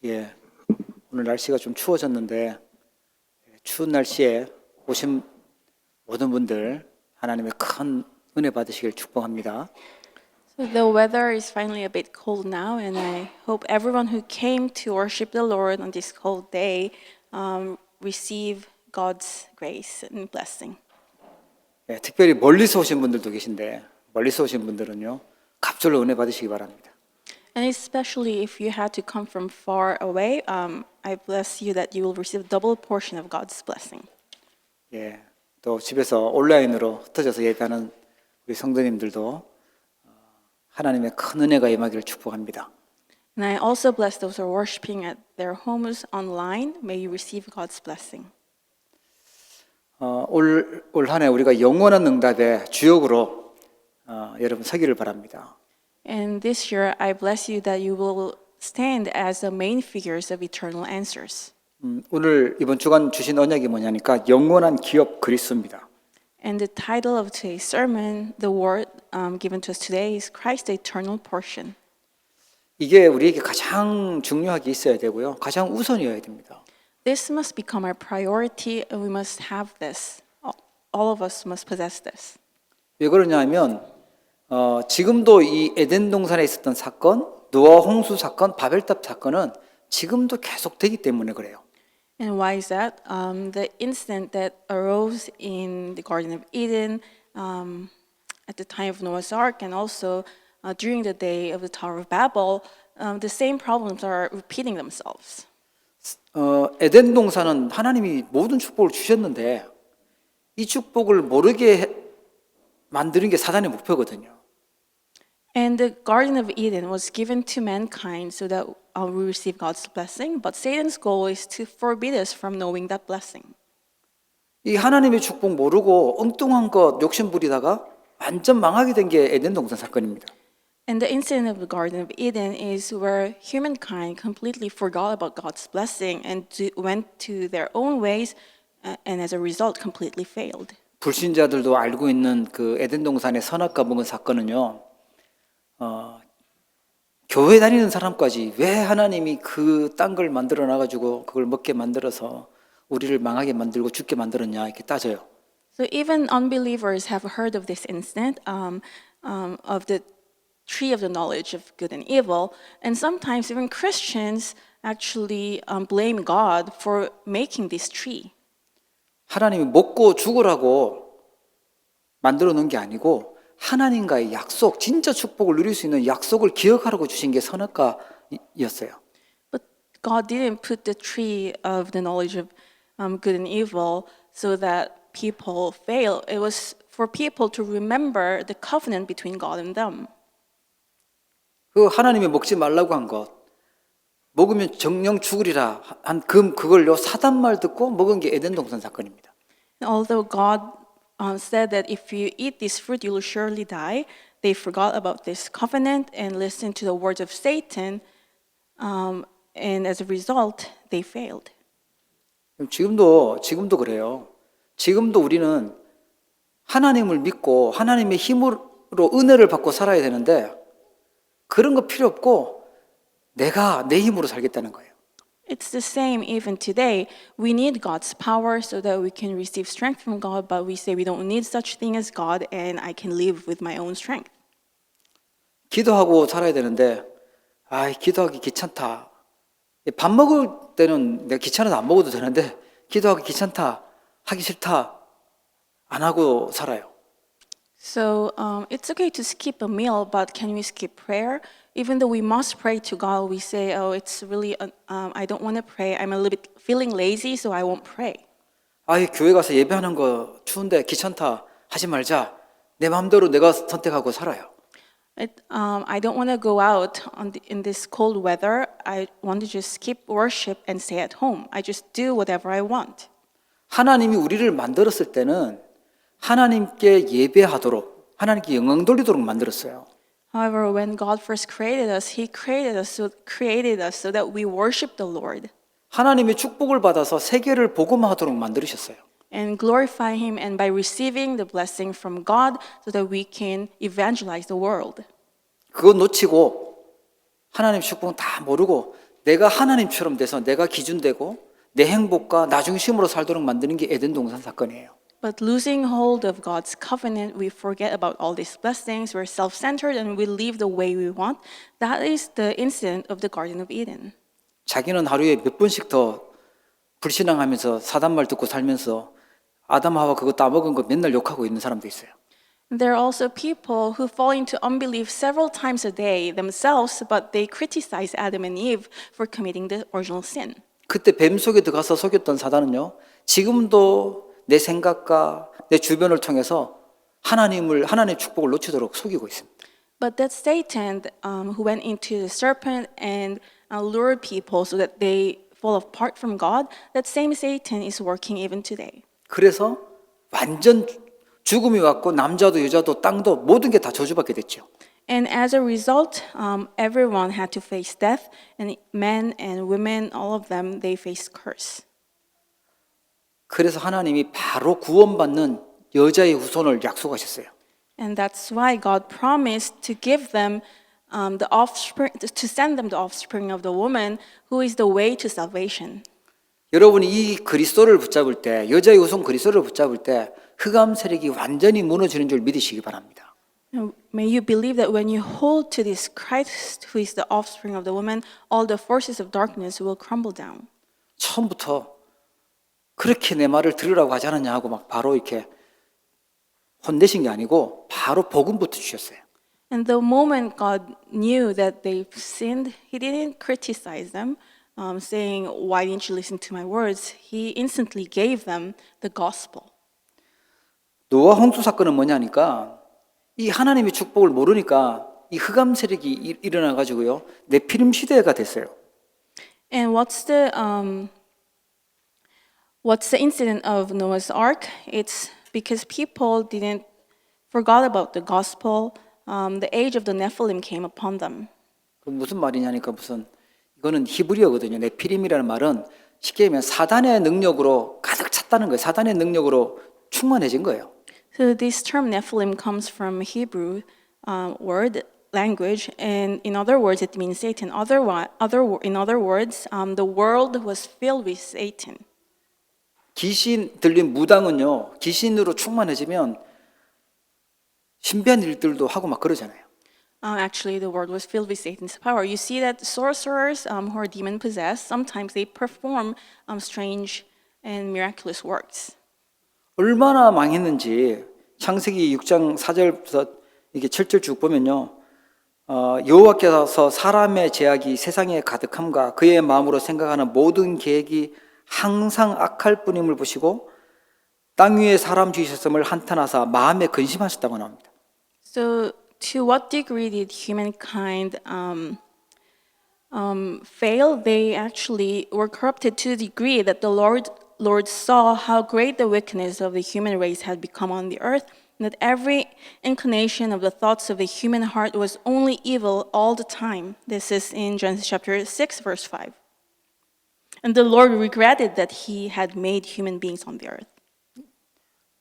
예, 오늘 날씨가 좀 추워졌는데 추운 날씨에 오신 모든 분들 하나님의 큰 은혜 받으시길 축복합니다. So the weather is finally a bit cold now, and I hope everyone who came to worship the Lord on this cold day receive God's grace and blessing. 예, 특별히 멀리서 오신 분들도 계신데 멀리서 오신 분들은요 갑절로 은혜 받으시기 바랍니다. And especially if you had to come from far away, I bless you that you will receive a double portion of God's blessing. 예, 또 집에서 온라인으로 흩어져서 예배하는 우리 성도님들도 하나님의 큰 은혜가 임하기를 축복합니다. And I also bless those who are worshiping at their homes online. May you receive God's blessing. 올 한 해 우리가 영원한 응답의 주역으로 여러분 서기를 바랍니다. And this year, I bless you that you will stand as the main figures of eternal answers. 오늘 이번 주간 주신 언약이 뭐냐니까 영원한 기업 그리스도입니다. And the title of today's sermon, the word given to us today, is Christ's eternal portion. 이게 우리에게 가장 중요하게 있어야 되고요. 가장 우선이어야 됩니다. This must become our priority, and we must have this. All of us must possess this. 왜 그러냐 하면 지금도 이 에덴 동산에 있었던 사건, 노아 홍수 사건, 바벨탑 사건은 지금도 계속되기 때문에 그래요. And why is that? The incident that arose in the Garden of Eden at the time of Noah's Ark, and also during the day of the Tower of Babel, the same problems are repeating themselves. 에덴 동산은 하나님이 모든 축복을 주셨는데 이 축복을 모르게 만드는 게 사단의 목표거든요. And the Garden of Eden was given to mankind so that we receive God's blessing, but Satan's goal is to forbid us from knowing that blessing. 이 하나님의 축복 모르고 엉뚱한 것 욕심 부리다가 완전 망하게 된 게 에덴 동산 사건입니다. And the incident of the Garden of Eden is where humankind completely forgot about God's blessing and went to their own ways, and as a result, completely failed. 불신자들도 알고 있는 그 에덴 동산의 선악과 먹은 사건은요. 교회 다니는 사람까지 왜 하나님이 그 딴 걸 만들어 놔가지고 그걸 먹게 만들어서 우리를 망하게 만들고 죽게 만들었냐 이렇게 따져요. So even unbelievers have heard of this incident of the tree of the knowledge of good and evil, and sometimes even Christians actually blame God for making this tree. 하나님이 먹고 죽으라고 만들어 놓은 게 아니고 하나님과의 약속, 진짜 축복을 누릴 수 있는 약속을 기억하라고 주신 게 선악과였어요. But God didn't put the tree of the knowledge of good and evil so that people fail. It was for people to remember the covenant between God and them. 그 하나님이 먹지 말라고 한 것, 먹으면 정령 죽으리라 한 그걸요 사단 말 듣고 먹은 게 에덴 동산 사건입니다. And although God said that if you eat this fruit, you will surely die, they forgot about this covenant and listened to the words of Satan, and as a result, they failed. 지금도 그래요. 지금도 우리는 하나님을 믿고 하나님의 힘으로 은혜를 받고 살아야 되는데 그런 거 필요 없고 내가 내 힘으로 살겠다는 거예요. It's the same even today. We need God's power so that we can receive strength from God, but we say we don't need such thing as God and I can live with my own strength. 기도하고 살아야 되는데 기도하기 귀찮다. 밥 먹을 때는 내가 귀찮아서 안 먹어도 되는데 기도하기 귀찮다, 하기 싫다, 안 하고 살아요. So it's okay to skip a meal, but can we skip prayer? Even though we must pray to God, we say, "Oh, it's really I don't want to pray. I'm a little bit feeling lazy, so I won't pray." 교회 가서 예배하는 거 추운데 귀찮다, 하지 말자. 내 마음대로 내가 선택하고 살아요. I don't want to go out in this cold weather. I want to just skip worship and stay at home. I just do whatever I want. 하나님이 우리를 만들었을 때는 하나님께 예배하도록, 하나님께 영광 돌리도록 만들었어요. However, when God first created us, He created us so that we worship the Lord 하나님의 축복을 받아서 세계를 복음화하도록 만들으셨어요. and glorify Him, and by receiving the blessing from God, so that we can evangelize the world. 그거 놓치고 하나님 축복은 다 모르고 내가 하나님처럼 돼서 내가 기준되고 내 행복과 나 중심으로 살도록 만드는 게 에덴 동산 사건이에요. But losing hold of God's covenant, we forget about all these blessings, we're self-centered, and we live the way we want. That is the incident of the Garden of Eden. 자기는 하루에 몇 번씩 더 불신앙하면서 사단 말 듣고 살면서 아담 하와 그거 따먹은 거 맨날 욕하고 있는 사람도 있어요. There are also people who fall into unbelief several times a day themselves, but they criticize Adam and Eve for committing the original sin. 그때 뱀 속에 들어가서 속였던 사단은요, 지금도 내 생각과 내 주변을 통해서 하나님의 축복을 놓치도록 속이고 있습니다. But that Satan who went into the serpent and lured people so that they fall apart from God, that same Satan is working even today. 그래서 완전 죽음이 왔고 남자도 여자도 땅도 모든 게 다 저주받게 됐죠. And as a result, everyone had to face death, and men and women, all of them, they faced curse. 그래서 하나님이 바로 구원받는 여자의 후손을 약속하셨어요. And that's why God promised to give them the offspring, to send them the offspring of the woman, who is the way to salvation. 여러분이 이 그리스도를 붙잡을 때, 여자의 후손 그리스도를 붙잡을 때 흑암 세력이 완전히 무너지는 줄 믿으시기 바랍니다. May you believe that when you hold to this Christ, who is the offspring of the woman, all the forces of darkness will crumble down. 처음부터 그렇게 내 말을 들으라고 하지 않았냐 하고 막 바로 이렇게 혼내신 게 아니고 바로 복음부터 주셨어요. And the moment God knew that they sinned, He didn't criticize them, saying, "Why didn't you listen to my words?" He instantly gave them the gospel. 노아 홍수 사건은 뭐냐니까 이 하나님의 축복을 모르니까 이 흑암 세력이 일어나 가지고요 네피림 시대가 됐어요. And what's the incident of Noah's Ark? It's because people didn't forgot about the gospel. The age of the Nephilim came upon them. 그 무슨 말이냐니까 무슨 이거는 히브리어거든요. 네피림이라는 말은 쉽게 얘기하면 사단의 능력으로 가득 찼다는 거예요. 사단의 능력으로 충만해진 거예요. So this term Nephilim comes from Hebrew word language, and in other words, it means Satan. In other words, the world was filled with Satan. 귀신 들린 무당은요, 귀신으로 충만해지면 신비한 일들도 하고 막 그러잖아요. Actually, the world was filled with Satan's power. You see that sorcerers who are demon possessed, sometimes they perform strange and miraculous works. 얼마나 망했는지 창세기 6장 4절부터 이게 7절 쭉 보면요. 여호와께서 사람의 죄악이 세상에 가득함과 그의 마음으로 생각하는 모든 계획이 항상 악할 뿐임을 보시고 땅 위에 사람 지으셨음을 한탄하사 마음에 근심하셨다고 나옵니다. So, to what degree did humankind fail? They actually were corrupted to the degree that the Lord saw how great the wickedness of the human race had become on the earth, and that every inclination of the thoughts of the human heart was only evil all the time. This is in Genesis chapter 6, verse 5. And the Lord regretted that He had made human beings on the earth.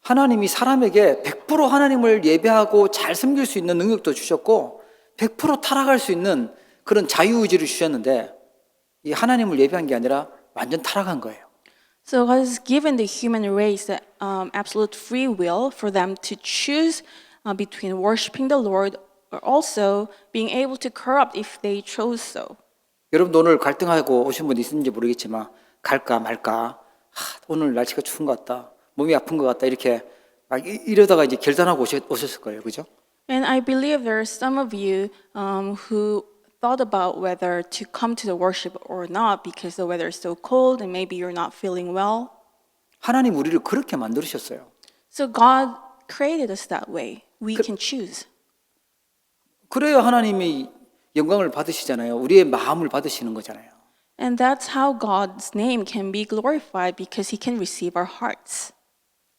하나님이 사람에게 100% 하나님을 예배하고 잘 섬길 수 있는 능력도 주셨고 100% 타락할 수 있는 그런 자유의지를 주셨는데 이 하나님을 예배한 게 아니라 완전 타락한 거예요. So God has given the human race the absolute free will for them to choose between worshiping the Lord or also being able to corrupt if they chose so. 여러분도 오늘 갈등하고 오신 분 있는지 모르겠지만 갈까 말까 오늘 날씨가 추운 것 같다 몸이 아픈 것 같다 이렇게 막 이러다가 이제 결단하고 오셨을 거예요, 그죠? And I believe there are some of you who thought about whether to come to the worship or not because the weather is so cold and maybe you're not feeling well. 하나님 우리를 그렇게 만드셨어요. So God created us that way. We can choose. 그래야 하나님이 영광을 받으시잖아요. 우리의 마음을 받으시는 거잖아요. And that's how God's name can be glorified because He can receive our hearts.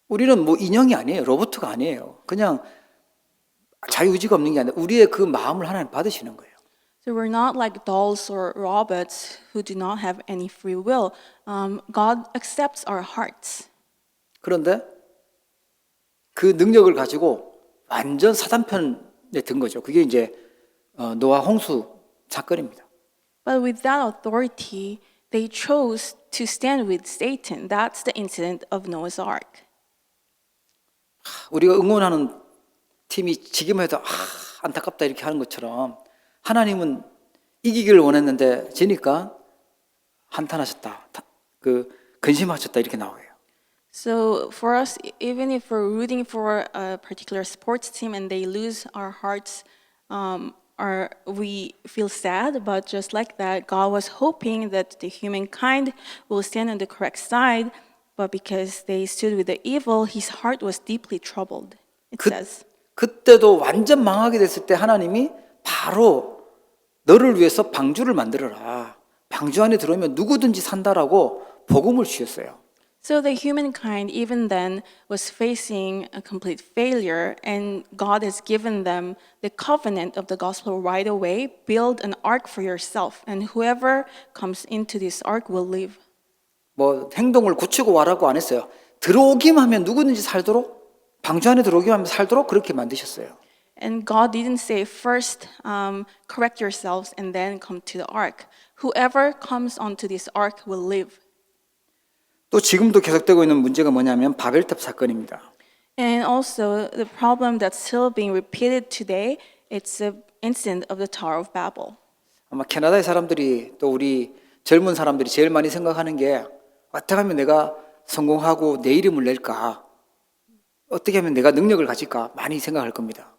우리는 뭐 인형이 아니에요. 로봇가 아니에요. 그냥 자유의지가 없는 게 아니라 우리의 그 마음을 하나님 받으시는 거예요. So we're not like dolls or robots who do not have any free will. God accepts our hearts. 그런데 그 능력을 가지고 완전 사단 편에 든 거죠. 그게 이제 노아 홍수 사건입니다. But with that authority, they chose to stand with Satan. That's the incident of Noah's Ark. 우리가 응원하는 팀이 지기만 해도 안타깝다 이렇게 하는 것처럼 하나님은 이기기를 원했는데 지니까 한탄하셨다, 근심하셨다 이렇게 나와요. So for us, even if we're rooting for a particular sports team and they lose, our hearts we feel sad. But just like that, God was hoping that the humankind will stand on the correct side. But because they stood with the evil, his heart was deeply troubled. It says. 그때도 완전 망하게 됐을 때 하나님이 바로 너를 위해서 방주를 만들어라. 방주 안에 들어오면 누구든지 산다라고 복음을 주셨어요. So the humankind, even then, was facing a complete failure, and God has given them the covenant of the gospel right away. Build an ark for yourself, and whoever comes into this ark will live. 뭐 행동을 굳히고 와라고 안 했어요. 들어오기만 하면 누구든지 살도록 방주 안에 들어오기만 하면 살도록 그렇게 만드셨어요. And God didn't say first, correct yourselves and then come to the ark. Whoever comes onto this ark will live. 또 지금도 계속되고 있는 문제가 뭐냐면 바벨탑 사건입니다. And also the problem that's still being repeated today, it's the incident of the Tower of Babel. 아마 캐나다의 사람들이 또 우리 젊은 사람들이 제일 많이 생각하는 게 어떻게 하면 내가 성공하고 내 이름을 낼까? 어떻게 하면 내가 능력을 가질까? 많이 생각할 겁니다.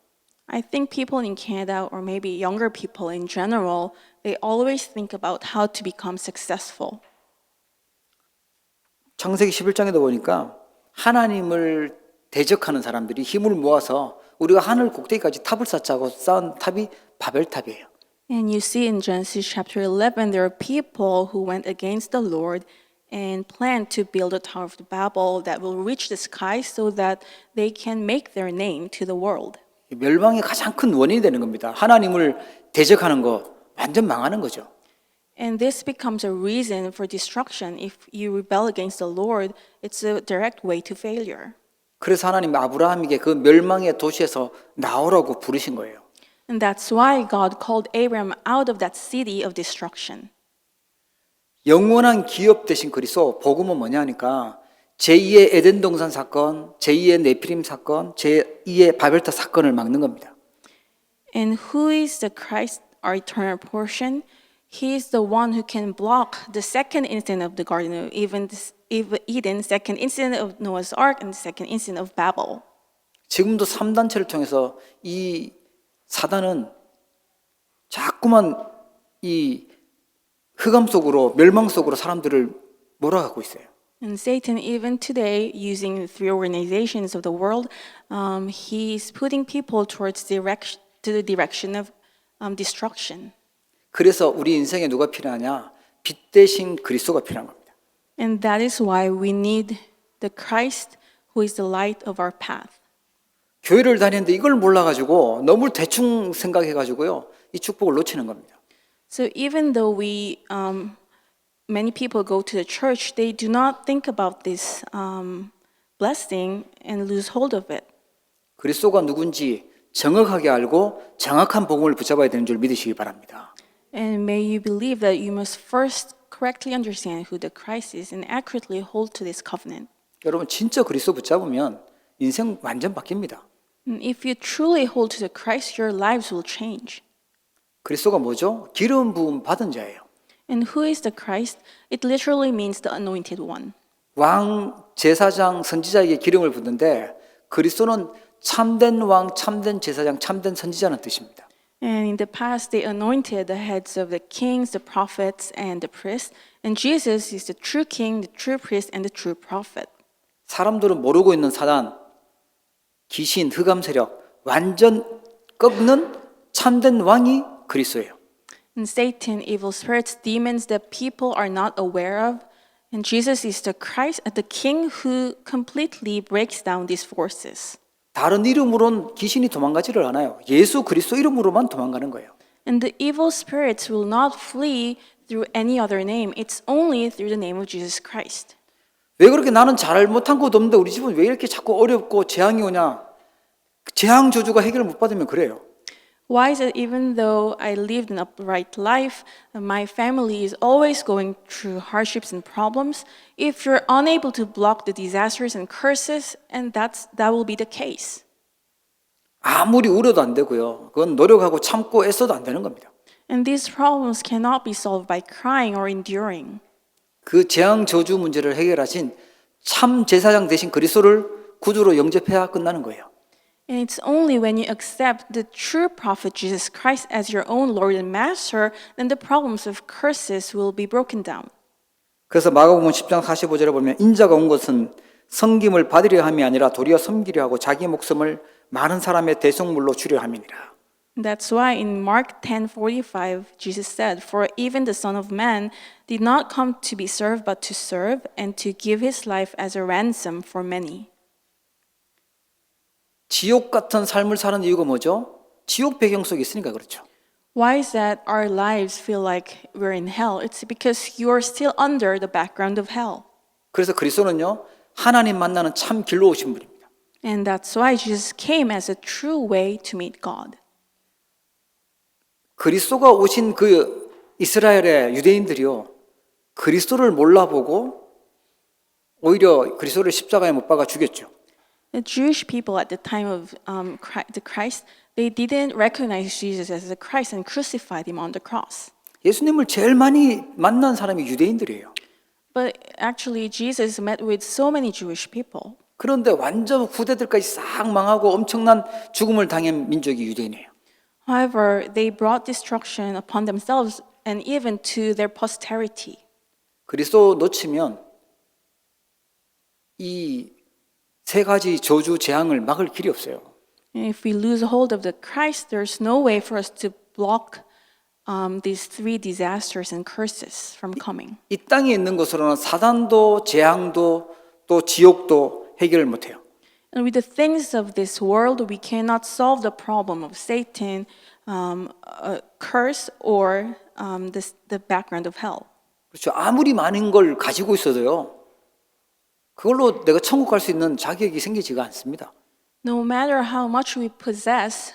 I think people in Canada, or maybe younger people in general, they always think about how to become successful. 창세기 11장에도 보니까 하나님을 대적하는 사람들이 힘을 모아서 우리가 하늘 꼭대기까지 탑을 쌓자고 쌓은 탑이 바벨탑이에요. And you see in Genesis chapter 11, there are people who went against the Lord and planned to build a Tower of Babel that will reach the sky so that they can make their name to the world. 멸망의 가장 큰 원인이 되는 겁니다. 하나님을 대적하는 거 완전 망하는 거죠. And this becomes a reason for destruction. If you rebel against the Lord, it's a direct way to failure. 그래서 하나님 아브라함에게 그 멸망의 도시에서 나오라고 부르신 거예요. And that's why God called Abraham out of that city of destruction. 영원한 기업 되신 그리스도, 복음은 뭐냐 하니까 제2의 에덴 동산 사건, 제2의 네피림 사건, 제2의 바벨탑 사건을 막는 겁니다. And who is the Christ, our eternal portion? He is the one who can block the second incident of the Garden of Eden, second incident of Noah's Ark, and the second incident of Babel. 지금도 3단체를 통해서 이 사단은 자꾸만 이 흑암 속으로, 멸망 속으로 사람들을 몰아가고 있어요. And Satan, even today, using the three organizations of the world, he's putting people towards to the direction of destruction. 그래서 우리 인생에 누가 필요하냐? 빛 대신 그리스도가 필요한 겁니다. And that is why we need the Christ who is the light of our path. 교회를 다니는데 이걸 몰라가지고 너무 대충 생각해가지고요, 이 축복을 놓치는 겁니다. So even though many people go to the church, they do not think about this blessing and lose hold of it. 그리스도가 누군지 정확하게 알고 정확한 복음을 붙잡아야 되는 줄 믿으시기 바랍니다. And may you believe that you must first correctly understand who the Christ is and accurately hold to this covenant. 여러분 진짜 그리스도 붙잡으면 인생 완전 바뀝니다. And if you truly hold to the Christ, your lives will change. 그리스도가 뭐죠? 기름 부음 받은 자예요. And who is the Christ? It literally means the anointed one. 왕, 제사장, 선지자에게 기름을 붓는데 그리스도는 참된 왕, 참된 제사장, 참된 선지자는 뜻입니다. And in the past, they anointed the heads of the kings, the prophets, and the priests. And Jesus is the true king, the true priest, and the true prophet. 사람들은 모르고 있는 사단, 귀신, 흑암 세력 완전 꺾는 참된 왕이 그리스도예요. And Satan, evil spirits, demons that people are not aware of. And Jesus is the Christ, the king who completely breaks down these forces. 다른 이름으로는 귀신이 도망가지를 않아요. 예수 그리스도 이름으로만 도망가는 거예요. And the evil spirits will not flee through any other name. It's only through the name of Jesus Christ. 왜 그렇게 나는 잘못한 것도 없는데 우리 집은 왜 이렇게 자꾸 어렵고 재앙이 오냐? 재앙 저주가 해결을 못 받으면 그래요. Why is it even though I lived an upright life, my family is always going through hardships and problems? If you're unable to block the disasters and curses, and that will be the case. 아무리 울어도 안 되고요. 그건 노력하고 참고 애써도 안 되는 겁니다. And these problems cannot be solved by crying or enduring. 그 재앙 저주 문제를 해결하신 참 제사장 대신 그리스도를 구주로 영접해야 끝나는 거예요. And it's only when you accept the true prophet Jesus Christ as your own Lord and Master, then the problems of curses will be broken down. 그래서 마가복음 10장 45절에 보면 인자가 온 것은 섬김을 받으려 함이 아니라 도리어 섬기려 하고 자기 목숨을 많은 사람의 대속물로 주려 함이니라. That's why in Mark 10:45 Jesus said, "For even the Son of Man did not come to be served but to serve and to give his life as a ransom for many." 지옥 같은 삶을 사는 이유가 뭐죠? 지옥 배경 속에 있으니까 그렇죠. Why is that our lives feel like we're in hell? It's because you are still under the background of hell. 그래서 그리스도는요, 하나님 만나는 참 길로 오신 분입니다. And that's why Jesus came as a true way to meet God. 그리스도가 오신 그 이스라엘의 유대인들이요, 그리스도를 몰라보고 오히려 그리스도를 십자가에 못 박아 죽였죠. The Jewish people at the time of the Christ, they didn't recognize Jesus as the Christ and crucified him on the cross. 예수님을 제일 많이 만난 사람이 유대인들이에요. But actually, Jesus met with so many Jewish people. 그런데 완전 후대들까지 싹 망하고 엄청난 죽음을 당한 민족이 유대인이에요. However, they brought destruction upon themselves and even to their posterity. 그리스도 놓치면 이 세 가지 저주 재앙을 막을 길이 없어요. And if we lose hold of the Christ, there's no way for us to block these three disasters and curses from coming. 이 땅에 있는 것으로는 사단도 재앙도 또 지옥도 해결을 못해요. And with the things of this world, we cannot solve the problem of Satan, a curse, or the background of hell. 그렇죠. 아무리 많은 걸 가지고 있어도요, 그걸로 내가 천국 갈 수 있는 자격이 생기지가 않습니다. No matter how much we possess,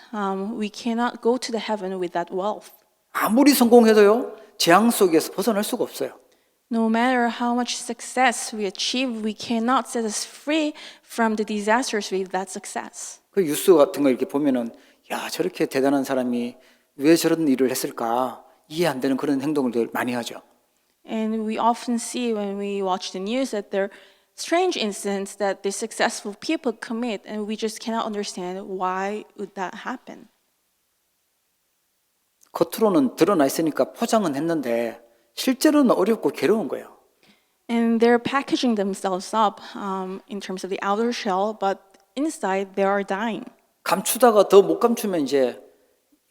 we cannot go to the heaven with that wealth. 아무리 성공해도요, 재앙 속에서 벗어날 수가 없어요. No matter how much success we achieve, we cannot set us free from the disasters with that success. 그 뉴스 같은 거 이렇게 보면은, 야, 저렇게 대단한 사람이 왜 저런 일을 했을까? 이해 안 되는 그런 행동을 늘 많이 하죠. And we often see when we watch the news that there are strange incidents that the successful people commit, and we just cannot understand why would that happen. 겉으로는 드러나 있으니까 포장은 했는데 실제로는 어렵고 괴로운 거예요. And they're packaging themselves up in terms of the outer shell, but inside they are dying. 감추다가 더 못 감추면 이제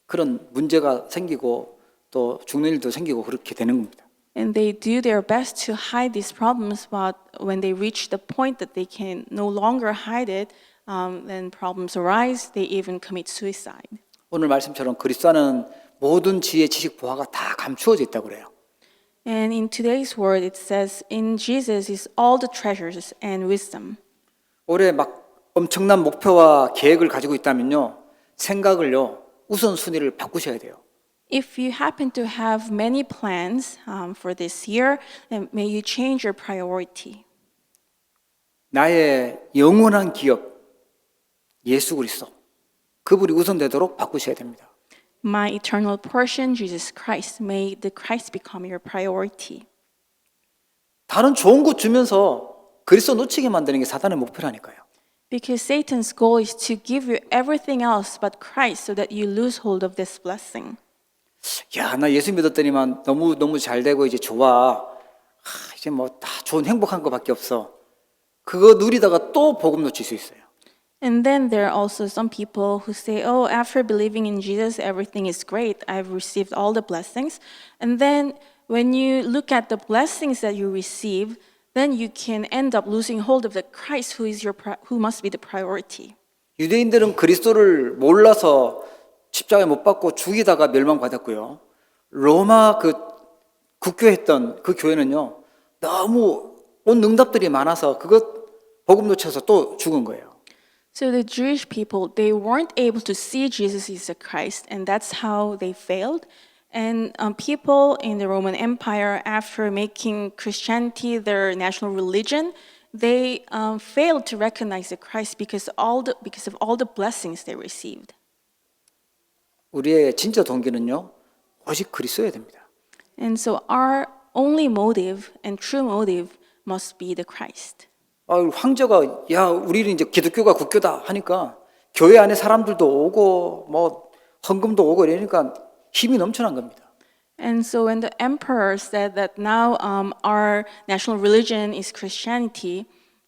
그런 문제가 생기고 또 죽는 일도 생기고 그렇게 되는 겁니다. And they do their best to hide these problems, but when they reach the point that they can no longer hide it, then problems arise. They even commit suicide. 오늘 말씀처럼 그리스도 안에는 모든 지혜, 지식, 보화가 다 감추어져 있다고 그래요. And in today's word, it says, in Jesus is all the treasures and wisdom. 올해 막 엄청난 목표와 계획을 가지고 있다면요, 생각을요, 우선순위를 바꾸셔야 돼요. If you happen to have many plans for this year, then may you change your priority. 나의 영원한 기업, 예수 그리스도, 그분이 우선되도록 바꾸셔야 됩니다. My eternal portion, Jesus Christ, may the Christ become your priority. 다른 좋은 것 주면서 그리스도 놓치게 만드는 게 사단의 목표라니까요. Because Satan's goal is to give you everything else but Christ so that you lose hold of this blessing. 야, 나 예수 믿었더니만 너무 잘 되고 이제 좋아. 이제 뭐 다 좋은 행복한 것밖에 없어. 그거 누리다가 또 복음 놓칠 수 있어요. And then there are also some people who say, oh, after believing in Jesus, everything is great. I've received all the blessings. And then when you look at the blessings that you receive, then you can end up losing hold of the Christ who must be the priority. 유대인들은 그리스도를 몰라서 십자가에 못 박고 죽이다가 멸망받았고요. 로마 그 국교했던 그 교회는요, 너무 온 응답들이 많아서 그것 복음 놓쳐서 또 죽은 거예요. So the Jewish people, they weren't able to see Jesus as the Christ, and that's how they failed. And people in the Roman Empire, after making Christianity their national religion, they failed to recognize the Christ because of all the blessings they received. 우리의 진짜 동기는요, 오직 그리스도여야 됩니다. And so our only motive and true motive must be the Christ. 황제가 야 우리는 이제 기독교가 국교다 하니까 교회 안에 사람들도 오고 뭐 헌금도 오고 이러니까 힘이 넘쳐난 겁니다. And so when the emperor said that now our national religion is Christianity,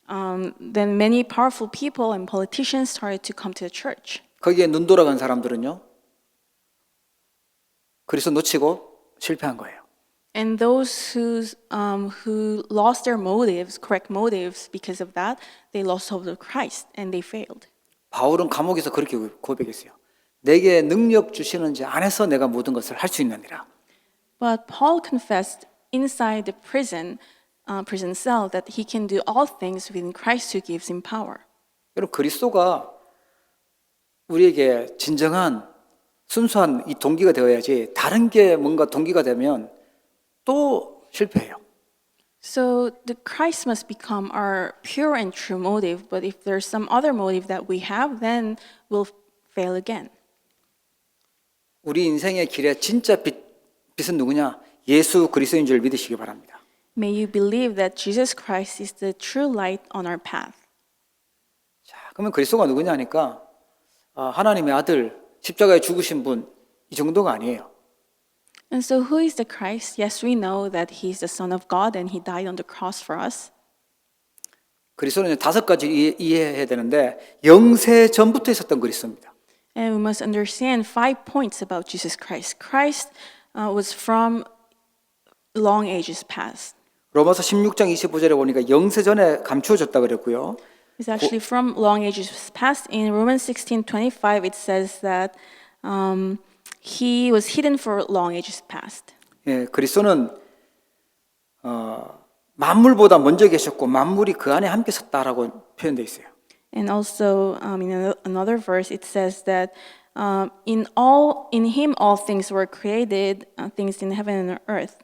then many powerful people and politicians started to come to the church. 거기에 눈 돌아간 사람들은요, 그리스도 놓치고 실패한 거예요. And those who lost their motives, correct motives, because of that, they lost hope of Christ and they failed. 바울은 감옥에서 그렇게 고백했어요. 내게 능력 주시는 자 안에서 내가 모든 것을 할 수 있느니라. But Paul confessed inside the prison cell that he can do all things within Christ who gives him power. 여러분 그리스도가 우리에게 진정한 순수한 이 동기가 되어야지 다른 게 뭔가 동기가 되면 또 실패해요. So the Christ must become our pure and true motive, but if there's some other motive that we have, then we'll fail again. 우리 인생의 길에 진짜 빛은 누구냐? 예수 그리스도인 줄 믿으시기 바랍니다. May you believe that Jesus Christ is the true light on our path. 자, 그러면 그리스도가 누구냐 하니까 하나님의 아들 십자가에 죽으신 분 이 정도가 아니에요. And so who is the Christ? Yes, we know that he is the Son of God and he died on the cross for us. 그리스도는 5가지 이해해야 되는데 영세 전부터 있었던 그리스도입니다. And we must understand 5 points about Jesus Christ. Christ was from long ages past. 로마서 16장 25절에 보니까 영세 전에 감추어졌다 그랬고요. It's actually from long ages past. In Romans 16:25, it says that he was hidden for long ages past. 예, 그리스도는 만물보다 먼저 계셨고 만물이 그 안에 함께 섰다라고 표현되어 있어요. And also in another verse, it says that in him all things were created, things in heaven and earth.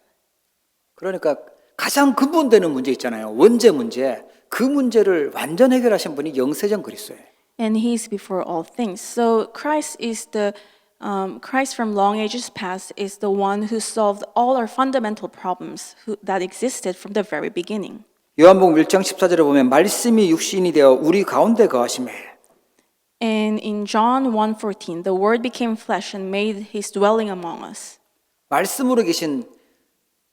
그러니까 가장 근본되는 문제 있잖아요. 원죄 문제. 그 문제를 완전 해결하신 분이 영세전 그리스도예요. And he is before all things. So Christ from long ages past is the one who solved all our fundamental problems that existed from the very beginning. 요한복음 1장 14절에 보면 말씀이 육신이 되어 우리 가운데 거하시매. And in John 1:14, the word became flesh and made his dwelling among us. 말씀으로 계신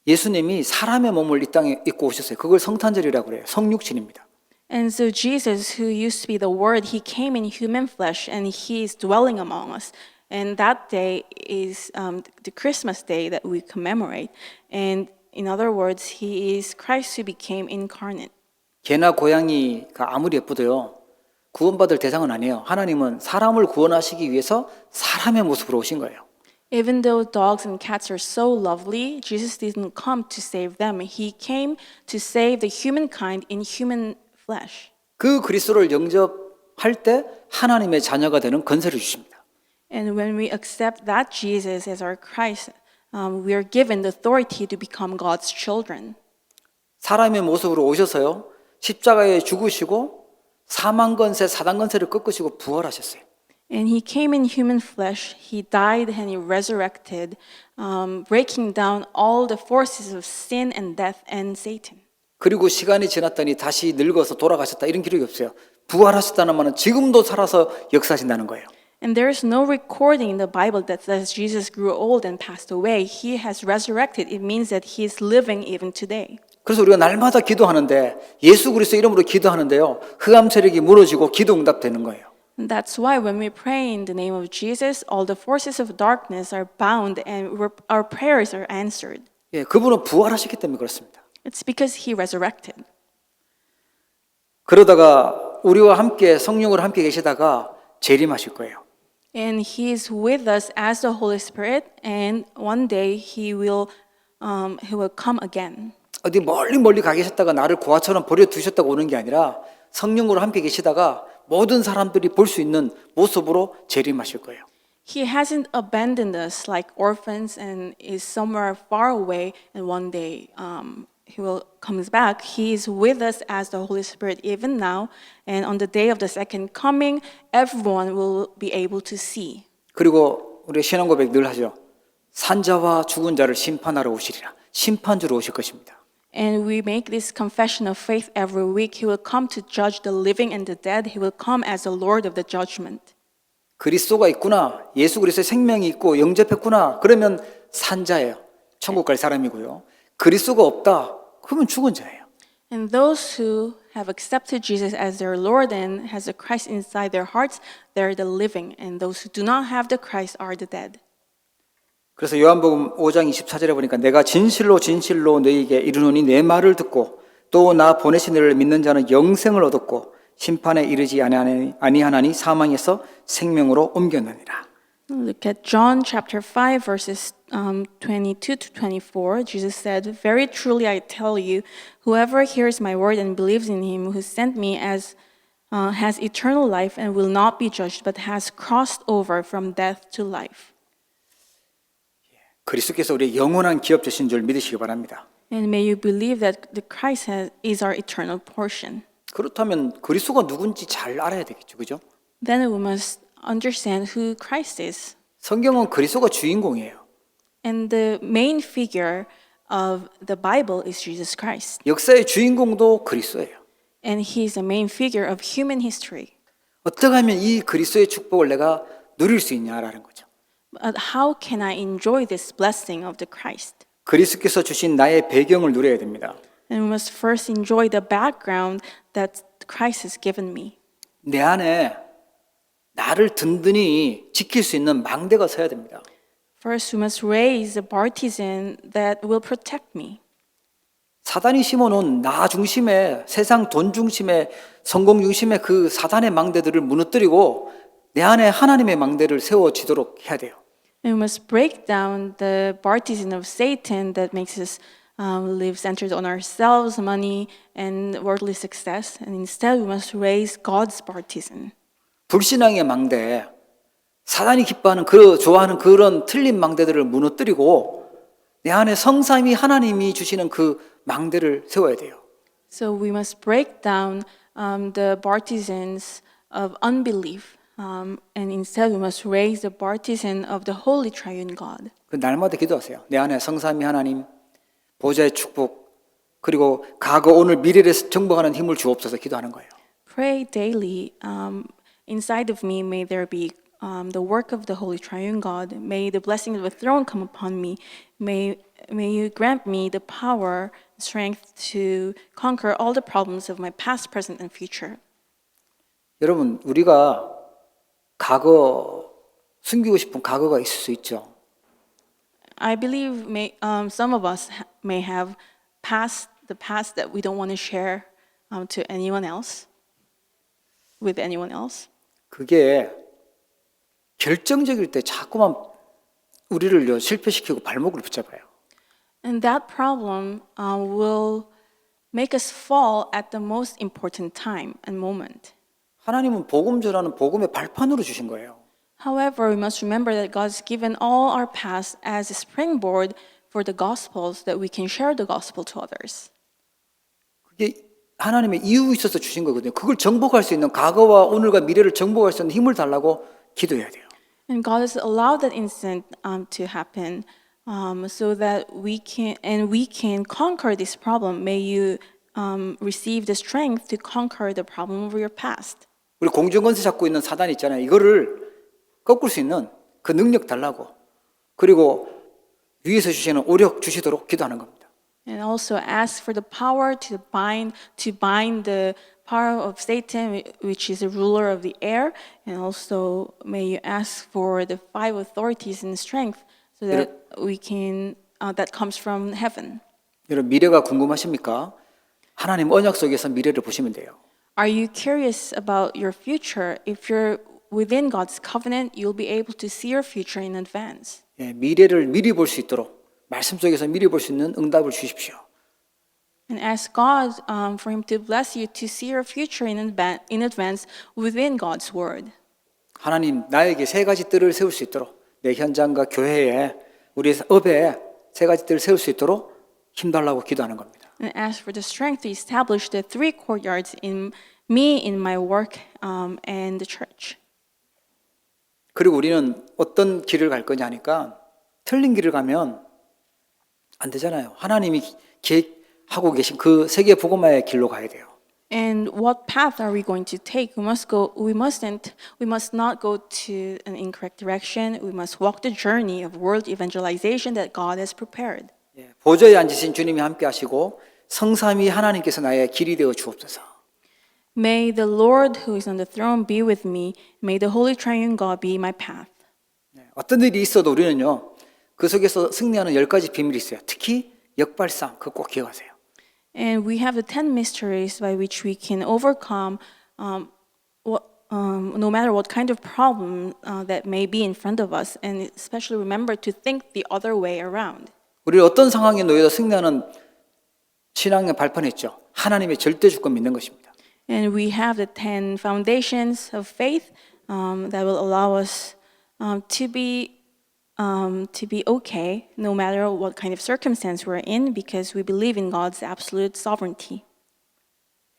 예수님이 사람의 몸을 이 땅에 입고 오셨어요. 그걸 성탄절이라고 그래요. 성육신입니다. And so Jesus, who used to be the Word, he came in human flesh and he is dwelling among us. And that day is the Christmas day that we commemorate. And in other words, he is Christ who became incarnate. 개나 고양이가 아무리 예쁘도요. 구원받을 대상은 아니에요. 하나님은 사람을 구원하시기 위해서 사람의 모습으로 오신 거예요. Even though dogs and cats are so lovely, Jesus didn't come to save them. He came to save the humankind in human flesh. 그 그리스도를 영접할 때 하나님의 자녀가 되는 권세를 주십니다. And when we accept that Jesus as our Christ, we are given the authority to become God's children. 사람의 모습으로 오셔서요. 십자가에 죽으시고 사망 권세, 사단 권세를 꺾으시고 부활하셨어요. And he came in human flesh, he died and he resurrected, breaking down all the forces of sin and death and Satan. 그리고 시간이 지났더니 다시 늙어서 돌아가셨다 이런 기록이 없어요. 부활하셨다는 말은 지금도 살아서 역사하신다는 거예요. And there is no recording in the Bible that says Jesus grew old and passed away. He has resurrected. It means that he is living even today. 그래서 우리가 날마다 기도하는데 예수 그리스도 이름으로 기도하는데요. 흑암 세력이 무너지고 기도 응답되는 거예요. And that's why when we pray in the name of Jesus, all the forces of darkness are bound and our prayers are answered. 예, 그분은 부활하셨기 때문에 그렇습니다. It's because he resurrected. 그러다가 우리와 함께 성령으로 함께 계시다가 재림하실 거예요. And he is with us as the Holy Spirit, and one day he will come again. 어디 멀리 가 계셨다가 나를 고아처럼 버려두셨다고 오는 게 아니라 성령으로 함께 계시다가 모든 사람들이 볼 수 있는 모습으로 재림하실 거예요. He hasn't abandoned us like orphans and is somewhere far away, and one day he will comes back. He is with us as the Holy Spirit even now, and on the day of the second coming, everyone will be able to see. 그리고 우리 신앙 고백 늘 하죠. 산자와 죽은 자를 심판하러 오시리라. 심판주로 오실 것입니다. And we make this confession of faith every week. He will come to judge the living and the dead. He will come as the Lord of the judgment. 그리스도가 있구나. 예수 그리스도의 생명이 있고 영접했구나. 그러면 산자예요. 천국 갈 사람이고요. 그리스도가 없다. 그러면 죽은 자예요. And those who have accepted Jesus as their Lord and has the Christ inside their hearts, they're the living. And those who do not have the Christ are the dead. 그래서 요한복음 5장 24절에 보니까 내가 진실로 진실로 너희에게 이르노니 내 말을 듣고 또 나 보내신 이를 믿는 자는 영생을 얻었고 심판에 이르지 아니하나니 사망에서 생명으로 옮겼느니라. Look at John chapter 5 verses 22 to 24. Jesus said, "Very truly I tell you, whoever hears my word and believes in him who sent me has eternal life and will not be judged, but has crossed over from death to life." 그리스도께서 우리의 영원한 기업 되신 줄 믿으시기 바랍니다. And may you believe that the Christ is our eternal portion. 그렇다면 그리스도가 누군지 잘 알아야 되겠죠. 그죠? Then we must understand who Christ is. 성경은 그리스도가 주인공이에요. And the main figure of the Bible is Jesus Christ. 역사의 주인공도 그리스도예요. And he is the main figure of human history. 어떻게 하면 이 그리스도의 축복을 내가 누릴 수 있냐라는 거죠. But how can I enjoy this blessing of the Christ? 그리스도께서 주신 나의 배경을 누려야 됩니다. And we must first enjoy the background that Christ has given me. 내 안에 나를 든든히 지킬 수 있는 망대가 서야 됩니다. First, we must raise a partisan that will protect me. 사단이 심어놓은 나 중심의 세상 돈 중심의 성공 중심의 그 사단의 망대들을 무너뜨리고 내 안에 하나님의 망대를 세워지도록 해야 돼요. And we must break down the partisan of Satan that makes us live centered on ourselves, money, and worldly success. And instead, we must raise God's partisan. 불신앙의 망대, 사단이 기뻐하는 좋아하는 그런 틀린 망대들을 무너뜨리고 내 안에 성삼위 하나님이 주시는 그 망대를 세워야 돼요. So we must break down the partisans of unbelief. And instead, we must raise the partisan of the Holy Triune God. 그 날마다 기도하세요. 내 안에 성삼위 하나님, 보좌의 축복, 그리고 과거, 오늘, 미래를 정복하는 힘을 주옵소서 기도하는 거예요. Pray daily. Inside of me, may there be the work of the Holy Triune God. May the blessing of the throne come upon me. May you grant me the power, strength to conquer all the problems of my past, present, and future. 여러분, 우리가 과거, 숨기고 싶은 과거가 있을 수 있죠. I believe some of us may have the past that we don't want to share to anyone else, with anyone else. 그게 결정적일 때 자꾸만 우리를 실패시키고 발목을 붙잡아요. And that problem will make us fall at the most important time and moment. 하나님은 복음 전하는 복음의 발판으로 주신 거예요. However, we must remember that God's given all our past as a springboard for the Gospels, that we can share the Gospel to others. 그게 하나님의 이유 있어서 주신 거거든요. 그걸 정복할 수 있는 과거와 오늘과 미래를 정복할 수 있는 힘을 달라고 기도해야 돼요. And God has allowed that incident to happen so that we can conquer this problem. May you receive the strength to conquer the problem of your past. 우리 공중권세 잡고 있는 사단 있잖아요. 이거를 꺾을 수 있는 그 능력 달라고. 그리고 위에서 주시는 오력 주시도록 기도하는 겁니다. And also ask for the power to bind the power of Satan, which is the ruler of the air. And also may you ask for the 5 authorities and strength so that we can that comes from heaven. 여러분 미래가 궁금하십니까? 하나님 언약 속에서 미래를 보시면 돼요. Are you curious about your future? If you're within God's covenant, you'll be able to see your future in advance. 예, 미래를 미리 볼 수 있도록 말씀 속에서 미리 볼 수 있는 응답을 주십시오. And ask God for Him to bless you to see your future in advance within God's Word. 하나님, 나에게 세 가지 뜰을 세울 수 있도록 내 현장과 교회에 우리 업에 세 가지 뜰을 세울 수 있도록 힘달라고 기도하는 겁니다. And ask for the strength to establish the 3 courtyards in me, in my work, and the church. 그리고 우리는 어떤 길을 갈 거냐 하니까 틀린 길을 가면 안 되잖아요. 하나님이 계획하고 계신 그 세계 복음화의 길로 가야 돼요. And what path are we going to take? We must not go to an incorrect direction. We must walk the journey of world evangelization that God has prepared. 예, 보좌에 앉으신 주님이 함께 하시고 성삼위 하나님께서 나의 길이 되어 주옵소서. May the Lord who is on the throne be with me. May the Holy Triune God be my path. 네, 어떤 일이 있어도 우리는요, 그 속에서 승리하는 10가지 비밀이 있어요. 특히 역발상, 그거 꼭 기억하세요. And we have the 10 mysteries by which we can overcome no matter what kind of problem that may be in front of us. And especially remember to think the other way around. 우리 어떤 상황에 놓여도 승리하는 신앙의 발판이 있죠. 하나님의 절대 주권 믿는 것입니다. And we have the 10 foundations of faith that will allow us to be okay no matter what kind of circumstance we're in because we believe in God's absolute sovereignty.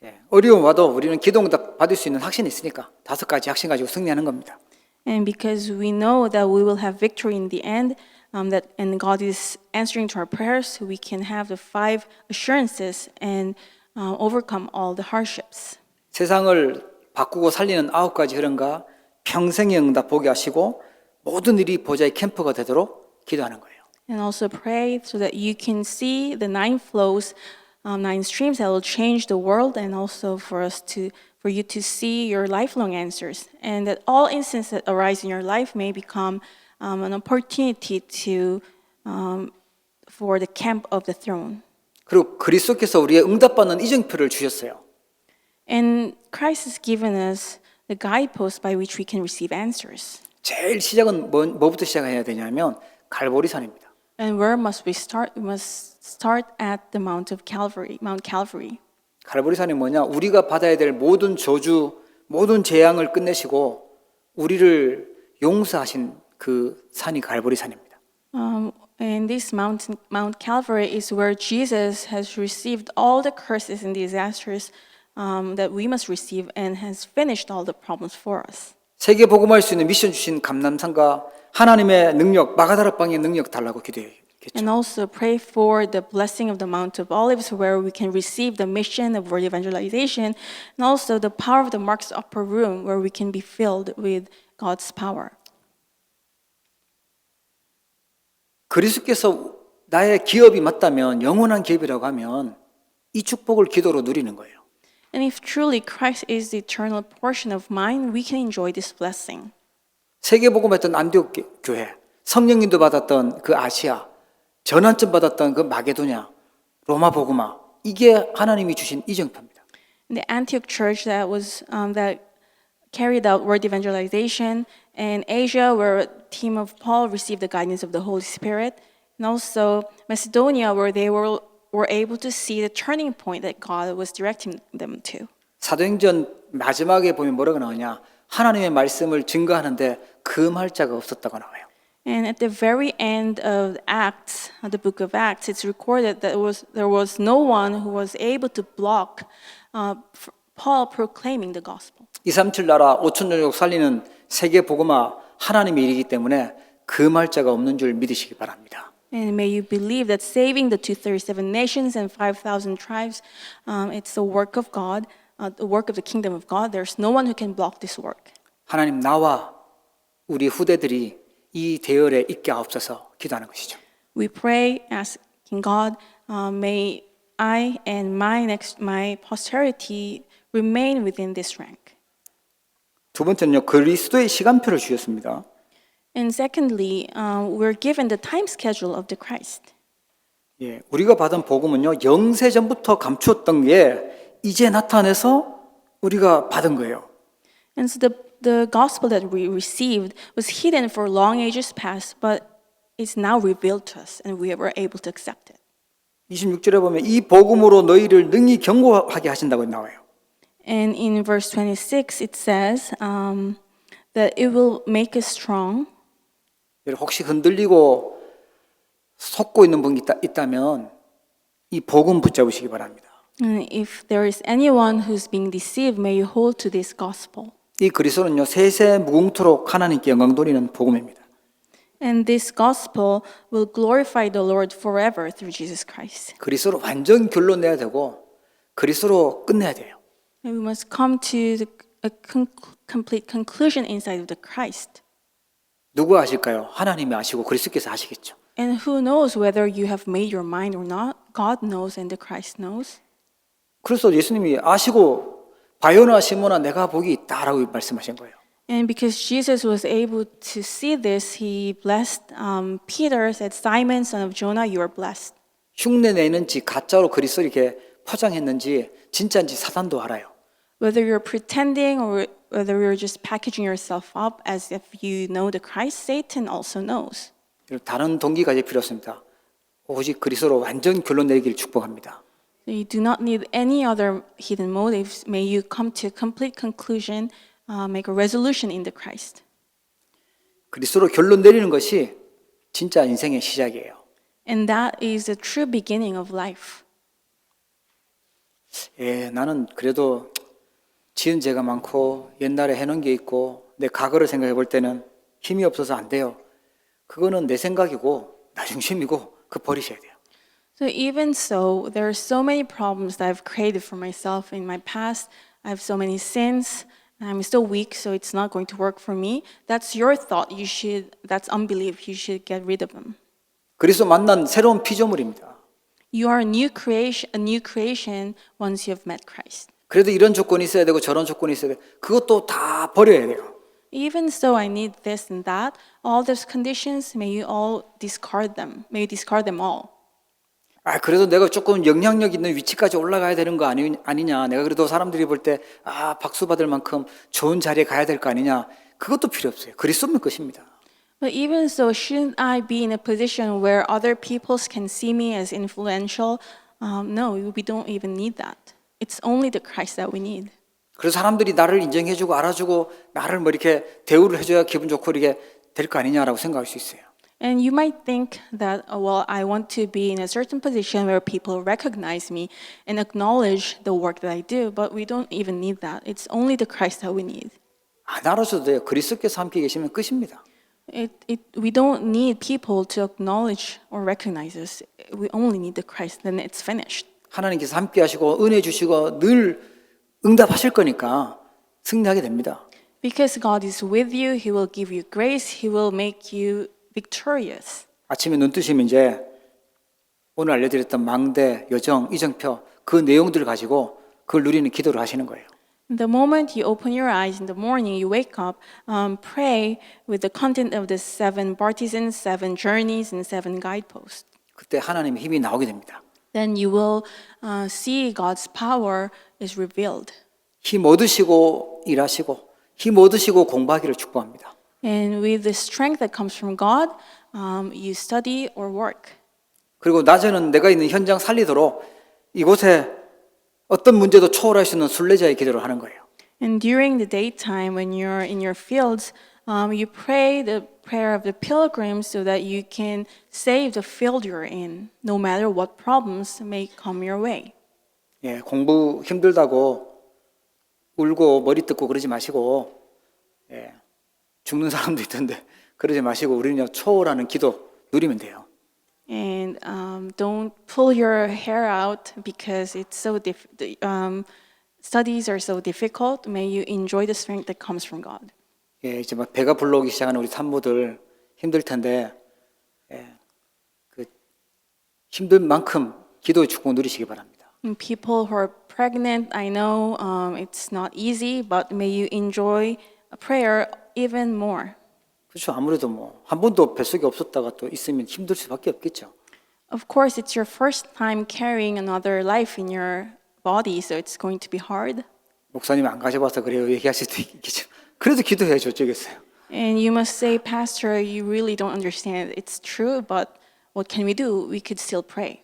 예, 어려움 와도 우리는 기도응답 받을 수 있는 확신이 있으니까 5가지 확신 가지고 승리하는 겁니다. And because we know that we will have victory in the end, and God is answering to our prayers, we can have the 5 assurances and overcome all the hardships. 세상을 바꾸고 살리는 9가지 흐름과 평생의 응답 보게 하시고 모든 일이 보좌의 캠프가 되도록 기도하는 거예요. And also pray so that you can see the 9 flows, 9 streams that will change the world, and also for you to see your lifelong answers, and that all incidents that arise in your life may become an opportunity for the camp of the throne. 그리고 그리스도께서 우리의 응답받는 이정표를 주셨어요. And Christ has given us the guideposts by which we can receive answers. 제일 시작은 뭐부터 시작해야 되냐면 갈보리산입니다. And where must we start? We must start at the Mount Calvary. 갈보리산이 뭐냐? 우리가 받아야 될 모든 저주, 모든 재앙을 끝내시고 우리를 용서하신 그 산이 갈보리산입니다. And this Mount Calvary is where Jesus has received all the curses and disasters that we must receive and has finished all the problems for us. 세계 복음할 수 있는 미션 주신 감람산과 하나님의 능력, 마가다락방의 능력 달라고 기도했겠죠. And also pray for the blessing of the Mount of Olives where we can receive the mission of world evangelization and also the power of the Mark's upper room where we can be filled with God's power. 그리스도께서 나의 기업이 맞다면 영원한 기업이라고 하면 이 축복을 기도로 누리는 거예요. And if truly Christ is the eternal portion of mine, we can enjoy this blessing. 세계복음했던 안디옥 교회, 성령님도 받았던 그 아시아, 전환점 받았던 그 마게도냐, 로마 복음화, 이게 하나님이 주신 이정표입니다. The Antioch church that carried out word evangelization, and Asia, where a team of Paul received the guidance of the Holy Spirit, and also Macedonia, where they were able to see the turning point that God was directing them to. 사도행전 마지막에 보면 뭐라고 나오냐? 하나님의 말씀을 증거하는데 금할 자가 없었다고 나와요. And at the very end of Acts, the book of Acts, it's recorded that there was no one who was able to block Paul proclaiming the gospel. 237 나라 5천 종족 살리는 세계 복음화 하나님의 일이기 때문에 금할 자가 없는 줄 믿으시기 바랍니다. And may you believe that saving the 237 nations and 5,000 tribes, it's the work of God, the work of the kingdom of God. There's no one who can block this work. 하나님 나와 우리 후대들이 이 대열에 있게 하옵소서 기도하는 것이죠. We pray, asking God, may I and my posterity remain within this rank. 두 번째는요, 그리스도의 시간표를 주셨습니다. And secondly, we're given the time schedule of the Christ. 예, 우리가 받은 복음은요, 영세 전부터 감추었던 게 이제 나타내서 우리가 받은 거예요. And so the gospel that we received was hidden for long ages past, but it's now revealed to us, and we were able to accept it. 26절에 보면 이 복음으로 너희를 능히 견고하게 하신다고 나와요. And in verse 26, it says that it will make us strong. 혹시 흔들리고 속고 있는 분이 있다면 이 복음 붙잡으시기 바랍니다. And if there is anyone who's being deceived, may you hold to this gospel. 이 그리스도는요 세세 무궁토록 하나님께 영광 돌리는 복음입니다. And this gospel will glorify the Lord forever through Jesus Christ. 그리스도로 완전 결론 내야 되고 그리스도로 끝내야 돼요. And we must come to a complete conclusion inside of the Christ. 누가 아실까요? 하나님이 아시고 그리스도께서 아시겠죠. And who knows whether you have made your mind or not? God knows and the Christ knows. 그래서 예수님이 아시고 바요나 시모나 내가 복이 있다라고 말씀하신 거예요. And because Jesus was able to see this, he blessed Peter, said, Simon, son of Jonah, you are blessed. 흉내 내는지 가짜로 그리스도 이렇게 포장했는지 진짜인지 사단도 알아요. Whether you're pretending or whether you're just packaging yourself up as if you know the Christ, Satan also knows. 다른 동기가 이제 필요 없습니다. 오직 그리스도로 완전 결론 내리기를 축복합니다. So you do not need any other hidden motives. May you come to a complete conclusion, make a resolution in the Christ. 그리스도로 결론 내리는 것이 진짜 인생의 시작이에요. And that is the true beginning of life. 예, 나는 그래도 지은 죄가 많고 옛날에 해놓은 게 있고 내 과거를 생각해 볼 때는 힘이 없어서 안 돼요. 그거는 내 생각이고 나 중심이고 그거 버리셔야 돼요. So even so, there are so many problems that I've created for myself in my past. I have so many sins. I'm still weak, so it's not going to work for me. That's your thought. That's unbelief. You should get rid of them. 그리스도 만난 새로운 피조물입니다. You are a new creation once you have met Christ. 그래도 이런 조건이 있어야 되고 저런 조건이 있어야 돼. 그것도 다 버려야 돼요. Even so, I need this and that. All those conditions, may you all discard them. May you discard them all. 아, 그래도 내가 조금 영향력 있는 위치까지 올라가야 되는 거 아니냐. 내가 그래도 사람들이 볼 때, 박수 받을 만큼 좋은 자리에 가야 될 거 아니냐. 그것도 필요 없어요. 그리스도의 것입니다. But even so, shouldn't I be in a position where other people can see me as influential? No, we don't even need that. It's only the Christ that we need. 그래서 사람들이 나를 인정해주고 알아주고 나를 뭐 이렇게 대우를 해줘야 기분 좋고 이렇게 될 거 아니냐라고 생각할 수 있어요. And you might think that, well, I want to be in a certain position where people recognize me and acknowledge the work that I do, but we don't even need that. It's only the Christ that we need. 안 알아줘도 돼요. 그리스도께서 함께 계시면 끝입니다. We don't need people to acknowledge or recognize us. We only need the Christ, then it's finished. 하나님께서 함께 하시고 은혜 주시고 늘 응답하실 거니까 승리하게 됩니다. Because God is with you, He will give you grace, He will make you victorious. 아침에 눈 뜨시면 이제 오늘 알려드렸던 망대, 여정, 이정표 그 내용들을 가지고 그걸 누리는 기도를 하시는 거예요. The moment you open your eyes in the morning, you wake up, pray with the content of the 7 partisans, 7 journeys, and 7 guideposts. 그때 하나님의 힘이 나오게 됩니다. Then you will see God's power is revealed. 힘 얻으시고 일하시고 힘 얻으시고 공부하기를 축복합니다. And with the strength that comes from God, you study or work. 그리고 낮에는 내가 있는 현장 살리도록 이곳에 어떤 문제도 초월할 수 있는 순례자의 기도를 하는 거예요. And during the daytime, when you're in your fields, you pray the prayer of the pilgrims so that you can save the field you're in, no matter what problems may come your way. 예, 공부 힘들다고 울고 머리 뜯고 그러지 마시고, 예, 죽는 사람도 있던데 그러지 마시고 우리는 초월하는 기도 누리면 돼요. And don't pull your hair out because it's so studies are so difficult. May you enjoy the strength that comes from God. 예, 이제 막 배가 불러오기 시작하는 우리 산모들 힘들 텐데, 예, 그 힘든 만큼 기도의 축복 누리시기 바랍니다. And people who are pregnant, I know it's not easy, but may you enjoy a prayer even more. 그렇죠. 아무래도 뭐 한 번도 뱃속에 없었다가 또 있으면 힘들 수밖에 없겠죠. Of course, it's your first time carrying another life in your body, so it's going to be hard. 목사님 안 가셔봐서 그래요. 얘기하실 수도 있겠죠. 그래도 기도해요. 저쪽에서요. And you must say, Pastor, you really don't understand. It's true, but what can we do? We could still pray.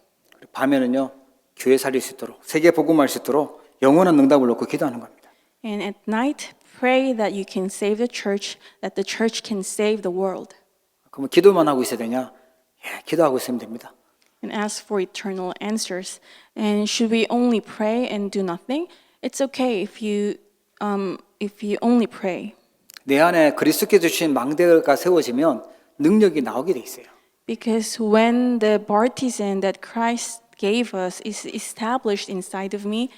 밤에는요 교회 살릴 수 있도록 세계 복음할 수 있도록 영원한 응답을 놓고 기도하는 겁니다. And at night, pray that you can save the church, that the church can save the world. 그러면 기도만 하고 있어야 되냐? 예, 기도하고 있으면 됩니다. And ask for eternal answers. And should we only pray and do nothing? It's okay if you only pray, 내 안에 그리스도께서 주신 망대가 세워지면 능력이 나오게 돼 있어요. because when the baptism that Christ gave us is established inside of me,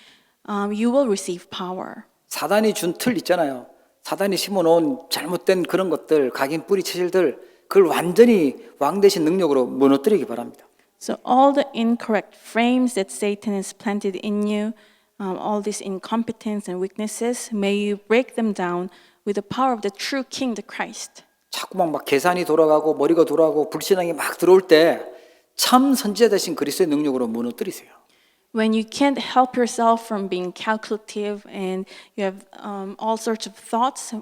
you will receive power. 사단이 준 틀 있잖아요. 사단이 심어놓은 잘못된 그런 것들, 각인 뿌리 체질들, 그걸 완전히 왕 대신 능력으로 무너뜨리기 바랍니다. So all the incorrect frames that Satan has planted in you, all these incompetence and weaknesses, may you break them down with the power of the true King, the Christ. 자꾸만 막 계산이 돌아가고 머리가 돌아가고 불신앙이 막 들어올 때 참 선지자 되신 그리스도의 능력으로 무너뜨리세요. When you can't help yourself from being calculative and you have all sorts of thoughts,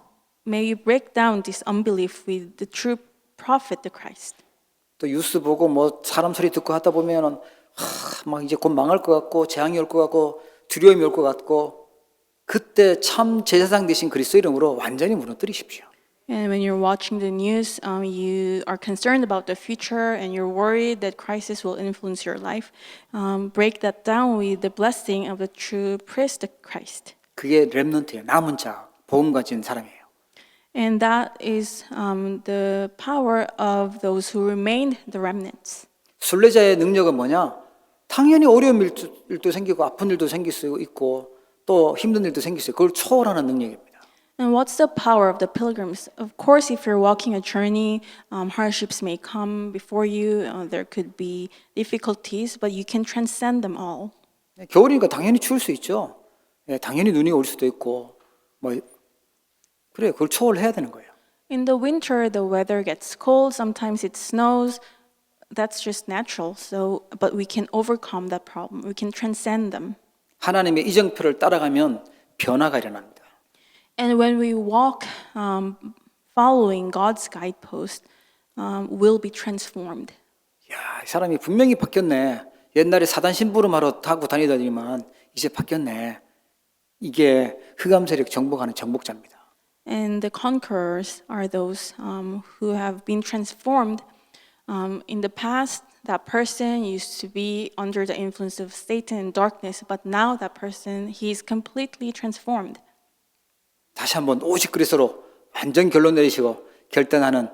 may you break down this unbelief with the true prophet, the Christ. 또 뉴스 보고 뭐 사람 소리 듣고 하다 보면은 막 이제 곧 망할 것 같고 재앙이 올 것 같고 두려움이 올 것 같고 그때 참 제사장 되신 그리스도 이름으로 완전히 무너뜨리십시오. And when you're watching the news, you are concerned about the future and you're worried that crisis will influence your life. Break that down with the blessing of the true priest, the Christ. 그게 렘넌트예요. 남은 자, 복음 가진 사람이에요. And that is the power of those who remained the remnants. 순례자의 능력은 뭐냐? 당연히 어려운 일도 생기고 아픈 일도 생길 수 있고 또 힘든 일도 생길 수 있고 그걸 초월하는 능력입니다. And what's the power of the pilgrims? Of course, if you're walking a journey, hardships may come before you. There could be difficulties, but you can transcend them all. 겨울이니까 당연히 추울 수 있죠. 예, 당연히 눈이 올 수도 있고 뭐 그래 그걸 초월해야 되는 거예요. In the winter, the weather gets cold. Sometimes it snows. That's just natural. So, but we can overcome that problem. We can transcend them. 하나님의 이정표를 따라가면 변화가 일어납니다. And when we walk following God's guidepost, we'll be transformed. 야, 이 사람이 분명히 바뀌었네. 옛날에 사단 심부름하러 타고 다니더니만 이제 바뀌었네. 이게 흑암 세력 정복하는 정복자입니다. And the conquerors are those who have been transformed. In the past, that person used to be under the influence of Satan and darkness, but now that person, he is completely transformed. 다시 한번 오직 그리스도로 완전 결론 내리시고 결단하는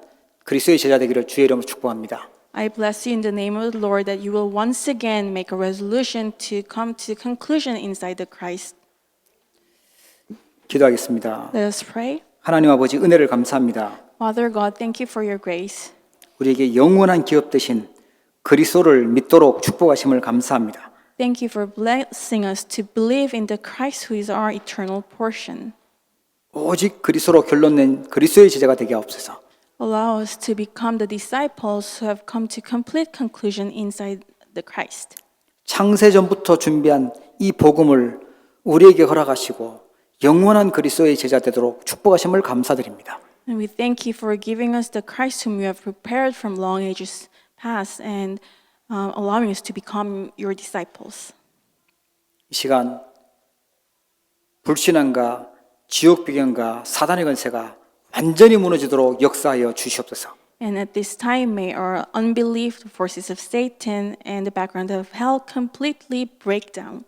그리스도의 제자 되기를 주의 이름으로 축복합니다. I bless you in the name of the Lord that you will once again make a resolution to come to conclusion inside the Christ. 기도하겠습니다. Let us pray. 하나님 아버지 은혜를 감사합니다. Father God, thank you for your grace. 우리에게 영원한 기업 되신 그리스도를 믿도록 축복하심을 감사합니다. Thank you for blessing us to believe in the Christ who is our eternal portion. 오직 그리스도로 결론 낸 그리스도의 제자가 되게 하옵소서. Allow us to become the disciples who have come to complete conclusion inside the Christ. 창세 전부터 준비한 이 복음을 우리에게 허락하시고 영원한 그리스도의 제자 되도록 축복하심을 감사드립니다. And we thank you for giving us the Christ whom you have prepared from long ages past and allowing us to become your disciples. 이 시간 불신앙과 지옥 비경과 사단의 권세가 완전히 무너지도록 역사하여 주시옵소서. And at this time, may our unbelief, the forces of Satan, and the background of hell completely break down.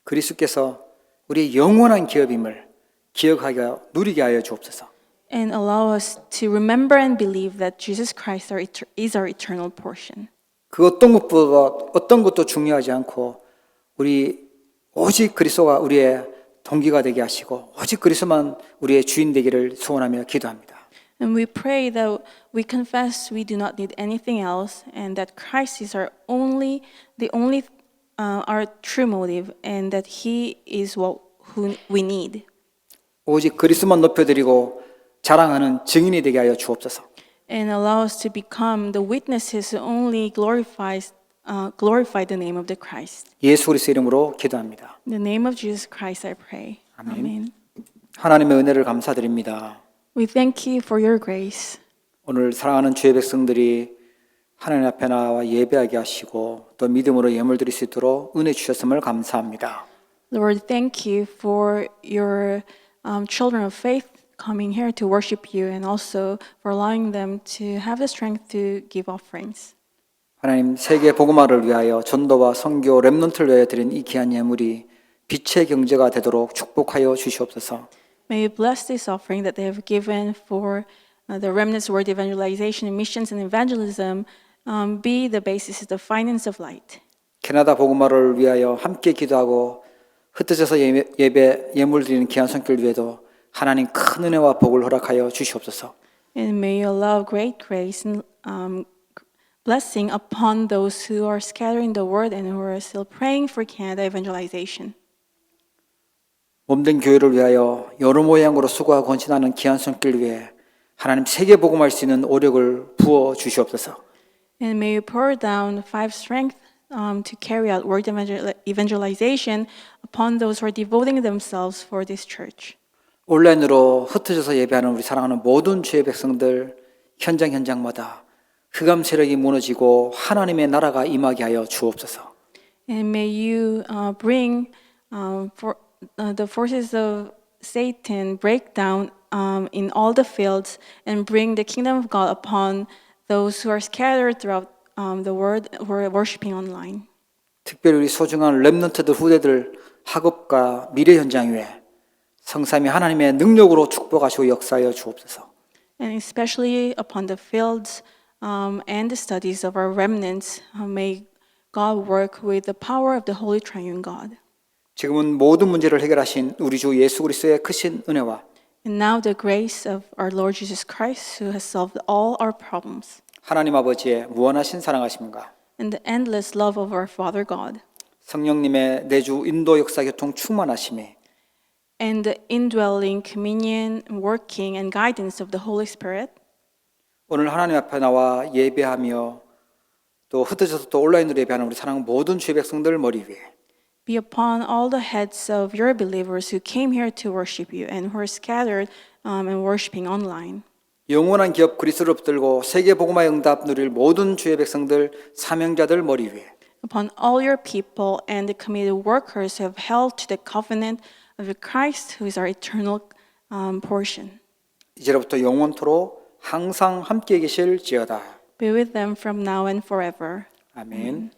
그리스도께서 우리의 영원한 기업임을 기억하여 누리게 하여 주옵소서. And allow us to remember and believe that Jesus Christ is our eternal portion. 그 어떤 것도 중요하지 않고 우리 오직 그리스도가 우리의 동기가 되게 하시고 오직 그리스도만 우리의 주인 되기를 소원하며 기도합니다. And we pray that we confess we do not need anything else, and that Christ is our only true motive, and that He is who we need. 오직 그리스도만 높여드리고 자랑하는 증인이 되게 하여 주옵소서. And allow us to become the witnesses who only glorify the name of the Christ. 예수 그리스도 이름으로 기도합니다. In the name of Jesus Christ, I pray. 아멘. Amen. 하나님의 은혜를 감사드립니다. We thank you for your grace. 오늘 사랑하는 주의 백성들이 하나님 앞에 나와 예배하게 하시고 또 믿음으로 예물 드릴 수 있도록 은혜 주셨음을 감사합니다. Lord, thank you for your children of faith coming here to worship you and also for allowing them to have the strength to give offerings. 하나님 세계 복음화를 위하여 전도와 선교 렘넌트를 위하여 드린 이 귀한 예물이 빛의 경제가 되도록 축복하여 주시옵소서. May you bless this offering that they have given for the remnants word evangelization and missions and evangelism be the basis of the finance of light. 캐나다 복음화를 위하여 함께 기도하고 흩어져서 예배 예물 드리는 귀한 손길 위에도 하나님 큰 은혜와 복을 허락하여 주시옵소서. And may you allow great grace and blessing upon those who are scattering the word and who are still praying for Canada evangelization. 몸된 교회를 위하여 여러 모양으로 수고하고 헌신하는 귀한 손길 위에 하나님 세계 복음할 수 있는 오력을 부어 주시옵소서. And may you pour down five strength to carry out word evangelization upon those who are devoting themselves for this church. 온라인으로 흩어져서 예배하는 우리 사랑하는 모든 주의 백성들 현장마다 흑암 세력이 무너지고 하나님의 나라가 임하게 하여 주옵소서. And may you bring the forces of Satan break down in all the fields and bring the kingdom of God upon those who are scattered throughout the world who are worshiping online. 특별히 우리 소중한 렘넌트들 후대들 학업과 미래 현장 위에 성삼위 하나님의 능력으로 축복하시고 역사하여 주옵소서. And especially upon the fields and the studies of our remnants, may God work with the power of the Holy Triune God. 지금은 모든 문제를 해결하신 우리 주 예수 그리스도의 크신 은혜와 And now the grace of our Lord Jesus Christ, who has solved all our problems, 하나님 아버지의 무한하신 사랑하심과 and the endless love of our Father God, 성령님의 내주 인도 역사 교통 충만하심이 and the indwelling communion, working, and guidance of the Holy Spirit, 오늘 하나님 앞에 나와 예배하며 또 흩어져서 또 온라인으로 예배하는 우리 사랑하는 모든 주의 백성들 머리 위에 be upon all the heads of your believers who came here to worship you and who are scattered and worshiping online. 영원한 기업 그리스도를 붙들고 세계 복음화의 응답 누릴 모든 주의 백성들 사명자들 머리 위에 Upon all your people and the committed workers who have held to the covenant of Christ, who is our eternal portion. 이제로부터 영원토록 항상 함께 계실지어다. Be with them from now and forever. 아멘.